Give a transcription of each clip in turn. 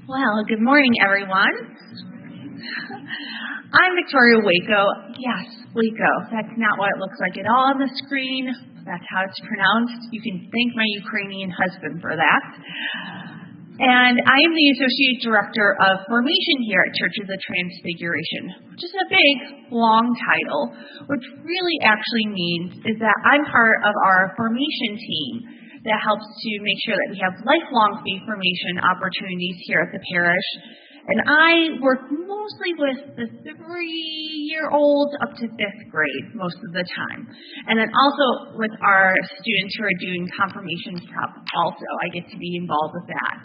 Well, good morning, everyone. I'm Victoria Waco. Yes, Waco. That's not what it looks like at all on the screen. That's how it's pronounced. You can thank my Ukrainian husband for that. And I am the Associate Director of Formation here at Church of the Transfiguration, which is a big, long title, which really actually means is that I'm part of our formation team that helps to make sure that we have lifelong faith formation opportunities here at the parish. And I work mostly with the 3-year-olds up to 5th grade most of the time. And then also with our students who are doing confirmation prep also. I get to be involved with that.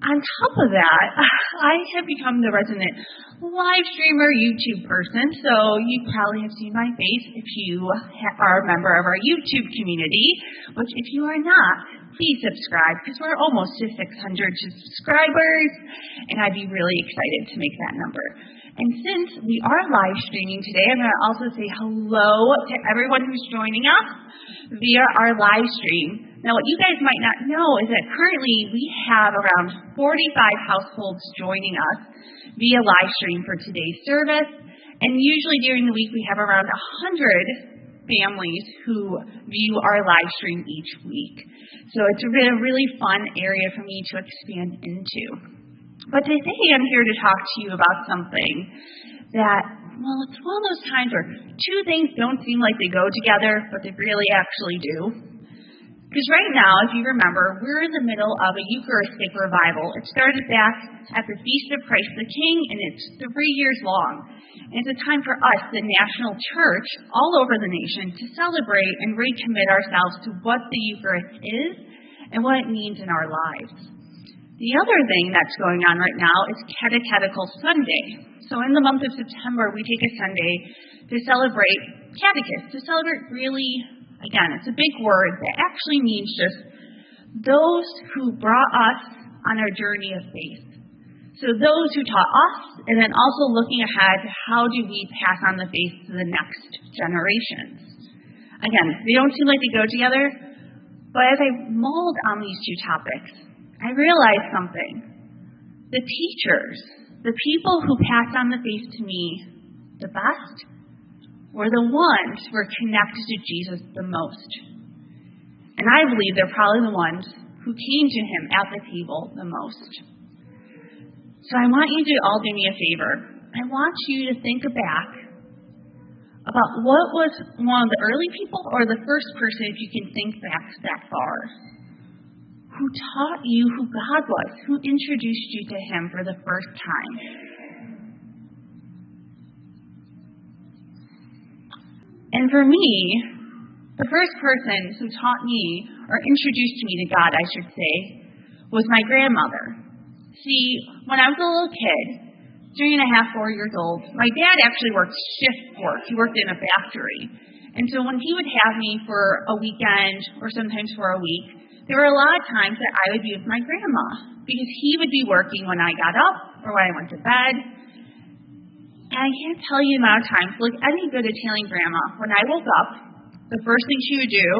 On top of that, I have become the resident live streamer YouTube person, so you probably have seen my face if you are a member of our YouTube community, which if you are not, please subscribe because we're almost to 600 subscribers, and I'd be really excited to make that number. And since we are live streaming today, I'm going to also say hello to everyone who's joining us via our live stream. Now, what you guys might not know is that currently we have around 45 households joining us via live stream for today's service, and usually during the week we have around 100 families who view our live stream each week. So it's a really fun area for me to expand into. But today I'm here to talk to you about something that, well, it's one of those times where two things don't seem like they go together, but they really actually do. Because right now, if you remember, we're in the middle of a Eucharistic revival. It started back at the Feast of Christ the King, and it's 3 years long. And it's a time for us, the national church, all over the nation, to celebrate and recommit ourselves to what the Eucharist is and what it means in our lives. The other thing that's going on right now is Catechetical Sunday. So in the month of September, we take a Sunday to celebrate catechists, to celebrate really, again, it's a big word that actually means just those who brought us on our journey of faith. So those who taught us, and then also looking ahead, how do we pass on the faith to the next generations? Again, they don't seem like they go together, but as I mulled on these two topics, I realized something. The teachers, the people who passed on the faith to me the best, were the ones who were connected to Jesus the most. And I believe they're probably the ones who came to him at the table the most. So I want you to all do me a favor. I want you to think back about what was one of the early people or the first person, if you can think back that far, who taught you who God was, who introduced you to him for the first time. And for me, the first person who taught me, or introduced me to God, I should say, was my grandmother. See, when I was a little kid, 3.5, 4 years old, my dad actually worked shift work. He worked in a factory. And so when he would have me for a weekend or sometimes for a week, there were a lot of times that I would be with my grandma because he would be working when I got up or when I went to bed. And I can't tell you the amount of times, like any good Italian grandma, when I woke up, the first thing she would do,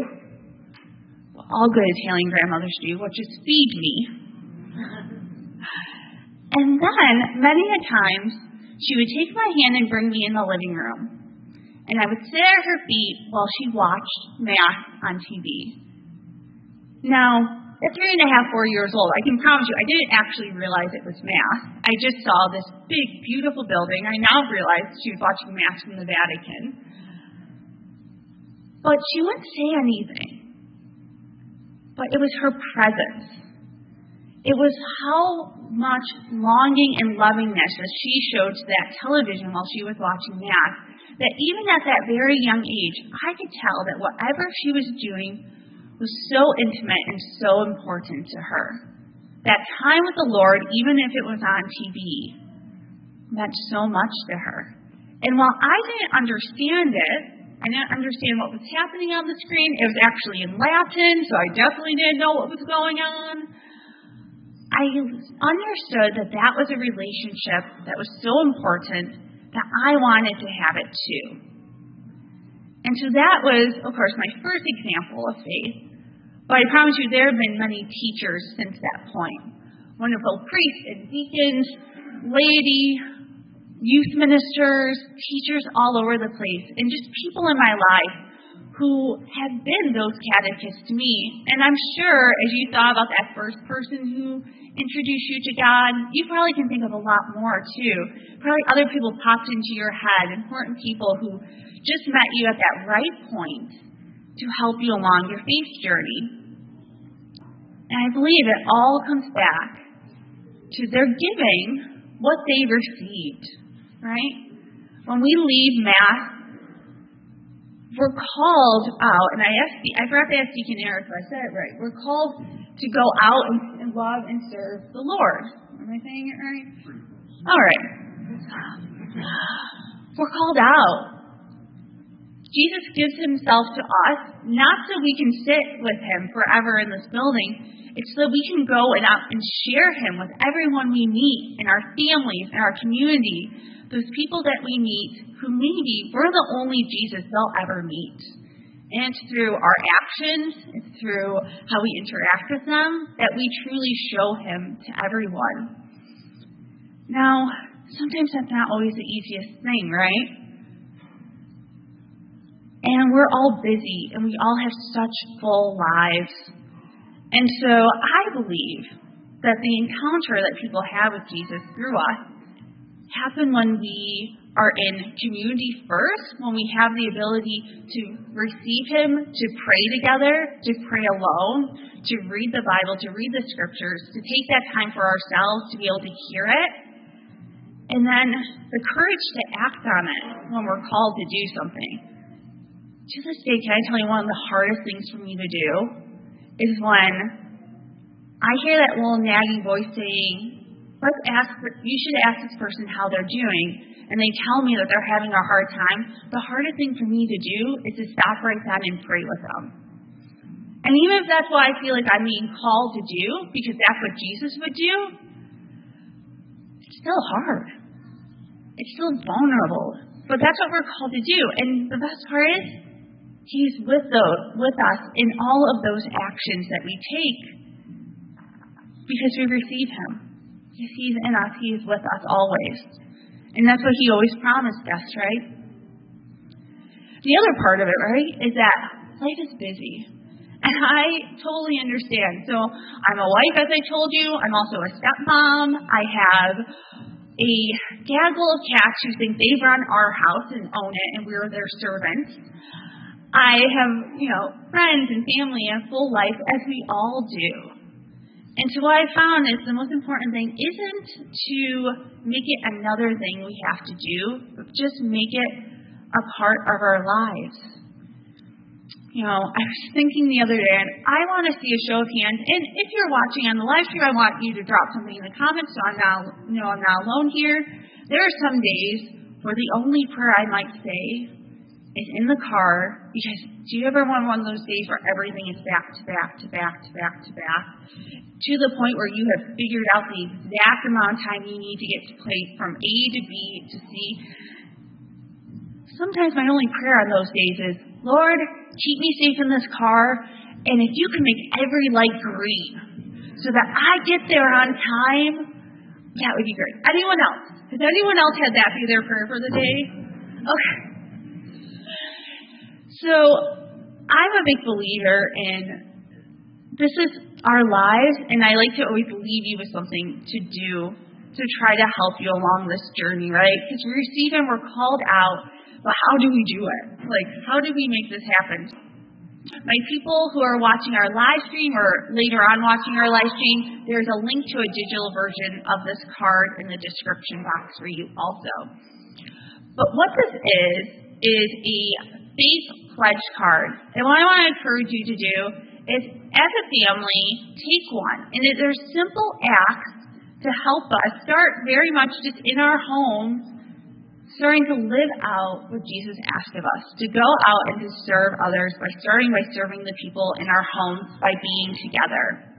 what all good Italian grandmothers do, which is feed me. And then, many a times, she would take my hand and bring me in the living room. And I would sit at her feet while she watched Mass on TV. Now, at 3.5, 4 years old, I can promise you, I didn't actually realize it was Mass. I just saw this big, beautiful building. I now realize she was watching Mass from the Vatican. But she wouldn't say anything. But it was her presence. It was how much longing and lovingness that she showed to that television while she was watching Mass, that even at that very young age, I could tell that whatever she was doing was so intimate and so important to her. That time with the Lord, even if it was on TV, meant so much to her. And while I didn't understand it, I didn't understand what was happening on the screen. It was actually in Latin, so I definitely didn't know what was going on. I understood that that was a relationship that was so important that I wanted to have it too. And so that was, of course, my first example of faith. But I promise you, there have been many teachers since that point. wonderful priests and deacons, laity, youth ministers, teachers all over the place, and just people in my life who have been those catechists to me. And I'm sure as you thought about that first person who introduced you to God, you probably can think of a lot more too. Probably other people popped into your head, important people who just met you at that right point to help you along your faith journey. And I believe it all comes back to their giving what they received, right? When we leave Mass, we're called out, and I forgot to ask Deacon Eric if I said it right. We're called to go out and love and serve the Lord. Am I saying it right? All right. We're called out. Jesus gives himself to us, not so we can sit with him forever in this building. It's so we can go out and share him with everyone we meet in our families, in our community, those people that we meet who maybe we're the only Jesus they'll ever meet. And it's through our actions, it's through how we interact with them that we truly show him to everyone. Now, sometimes that's not always the easiest thing, right? And we're all busy, and we all have such full lives. And so I believe that the encounter that people have with Jesus through us happen when we are in community first, when we have the ability to receive him, to pray together, to pray alone, to read the Bible, to read the scriptures, to take that time for ourselves to be able to hear it, and then the courage to act on it when we're called to do something. To this day, can I tell you one of the hardest things for me to do is when I hear that little nagging voice saying, you should ask this person how they're doing, and they tell me that they're having a hard time. The hardest thing for me to do is to stop right then and pray with them. And even if that's what I feel like I'm being called to do, because that's what Jesus would do, it's still hard. It's still vulnerable. But that's what we're called to do. And the best part is, he's with us in all of those actions that we take because we receive him. Because he's in us, he's with us always. And that's what he always promised us, right? The other part of it, right, is that life is busy. And I totally understand. So I'm a wife, as I told you. I'm also a stepmom. I have a gaggle of cats who think they run our house and own it, and we're their servants. I have, friends and family and full life, as we all do. And so what I found is the most important thing isn't to make it another thing we have to do, but just make it a part of our lives. I was thinking the other day, and I want to see a show of hands. And if you're watching on the live stream, I want you to drop something in the comments so I'm not alone here. There are some days where the only prayer I might say is in the car, because do you ever want one of those days where everything is back to back to back to back to back, to the point where you have figured out the exact amount of time you need to get to play from A to B to C? Sometimes my only prayer on those days is, Lord, keep me safe in this car, and if you can make every light green so that I get there on time, that would be great. Anyone else? Has anyone else had that be their prayer for the day? Okay. So I'm a big believer in this is our lives, and I like to always leave you with something to do to try to help you along this journey, right? Because we receive him, we're called out, but how do we do it? How do we make this happen? My people who are watching our live stream or later on watching our live stream, there's a link to a digital version of this card in the description box for you also. But what this is a faith pledge card. And what I want to encourage you to do is, as a family, take one. And there's simple acts to help us start very much just in our homes, starting to live out what Jesus asked of us, to go out and to serve others by serving the people in our homes, by being together.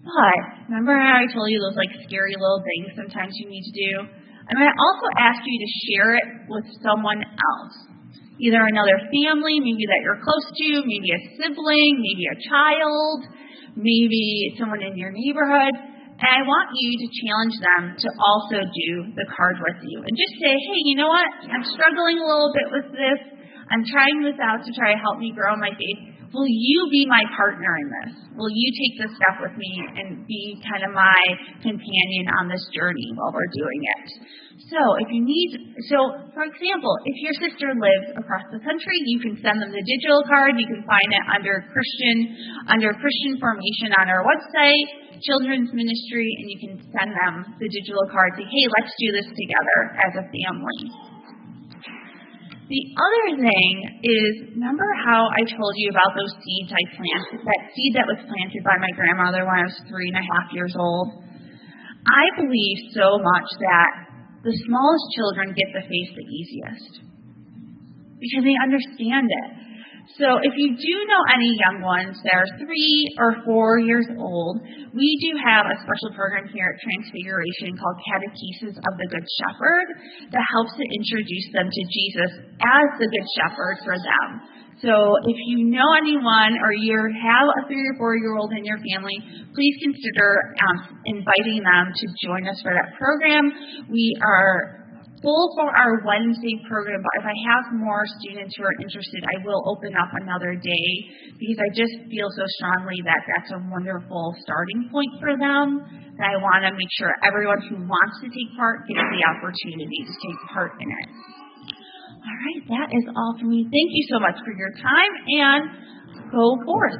But remember how I told you those scary little things sometimes you need to do? I'm going to also ask you to share it with someone else. Either another family, maybe that you're close to, maybe a sibling, maybe a child, maybe someone in your neighborhood. And I want you to challenge them to also do the card with you. And just say, hey, you know what? I'm struggling a little bit with this. I'm trying this out to try to help me grow in my faith. Will you be my partner in this? Will you take this step with me and be kind of my companion on this journey while we're doing it? So for example, if your sister lives across the country, you can send them the digital card. You can find it under Christian Formation on our website, Children's Ministry, and you can send them the digital card. Say, hey, let's do this together as a family. The other thing is, remember how I told you about those seeds I planted, that seed that was planted by my grandmother when I was 3.5 years old? I believe so much that the smallest children get the faith the easiest because they understand it. So if you do know any young ones that are 3 or 4 years old, we do have a special program here at Transfiguration called Catechesis of the Good Shepherd that helps to introduce them to Jesus as the Good Shepherd for them. So if you know anyone or you have a 3 or 4-year-old in your family, please consider inviting them to join us for that program. We are full for our Wednesday program, but if I have more students who are interested, I will open up another day because I just feel so strongly that that's a wonderful starting point for them, that I want to make sure everyone who wants to take part gets the opportunity to take part in it. All right, that is all for me. Thank you so much for your time, and go forth.